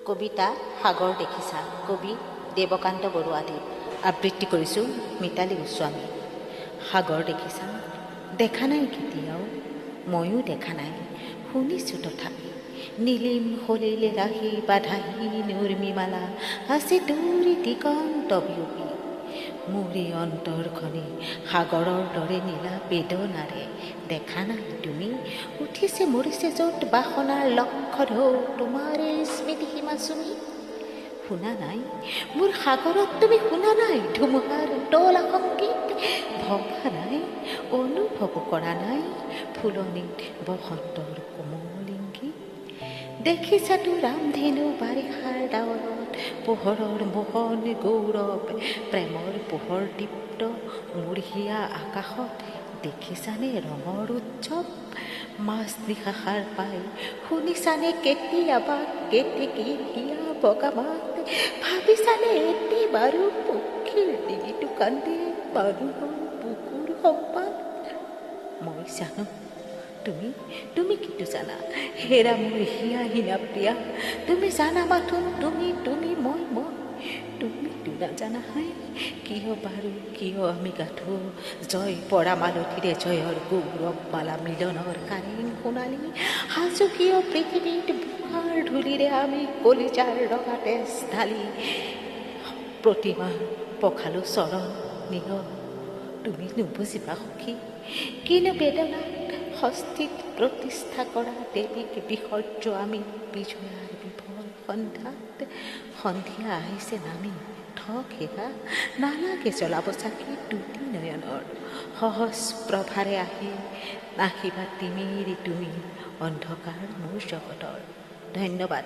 কবিতা সাগৰ দেখিছা, কবি দেৱকান্ত বৰুৱাদেৱ। আবৃত্তি কৰিছোঁ মিতালী গোস্বামী। সাগৰ দেখিছা, দেখা নাই কেতিয়াও, ময়ো দেখা নাই, শুনিছোঁ তথাপি। নীলিম সলিল ৰাহি বাধাহী নুৰ্মিমালা আছে তোৰ দিগন্ত বিয়পি। মোৰে অন্তৰখনে সাগৰৰ দৰে নীলা বেদনাৰে। দেখা নাই তুমি, উঠিছে মৰিছে য'ত বাসনাৰ লক্ষ্য ঢৌ, তোমাৰে স্মৃতি সীমা চুমি। শুনা নাই মোৰ সাগৰত তুমি, শুনা নাই ধুমুহাৰ উতলা সংগীত, ভবা নাই অনুভৱ কৰা নাই ফুলনিত বসন্তৰ কোমল ইংগিত। দেখিছাতো ৰামধেনু বাৰিষাৰ ডাৱৰত, পোহৰৰ মোহন গৌৰৱ, প্ৰেমৰ পোহৰ দীপ্ত মোৰ হিয়া আকাশত। দেখিছানে ৰঙৰ উৎসৱ, মাছ নিশা সাৰ পাই, শুনিছানে কেতিয়াবা কেতেকী হিয়া বগা মাত, ভাবিছানে এটি বাৰু পক্ষীৰ ডিঙিটো কান্দে মানুহৰ বুকুৰ সম্পাত। মই জানো তুমি কিন্তু জানা, হেৰা মোৰ হিয়া হীনা প্ৰিয়া, তুমি জানা মাথোন, তুমি মই তুমিতো নাজানা হয় কিয় বাৰু, কিয় আমি গাঁঠো জয় পৰা মালতীৰে জয়ৰ গৌৰৱ মালা, মিলনৰ কাৰেং সোণালী সাজু কিয় পৃথিৱীত বোকাৰ ধূলিৰে আমি কলিজাৰ ৰঙা তেজ ঢালি। প্ৰতিমা পখালো চৰণ নিয়, তুমি নুবুজিবা সখী, কিনো বেদনাত হস্তিত প্ৰতিষ্ঠা কৰা দেৱীক বিসৰ্য আমি বিজয়াৰ বিফল সন্ধ্যাত। সন্ধিয়া আহিছে নামি, ঠক হেৰা নালাগে জ্বলাব চাকি দুটি নয়নৰ, সহজ প্ৰভাৰে আহি নাহিবা তিমিৰি তুমি অন্ধকাৰ মোৰ জগতৰ। ধন্যবাদ।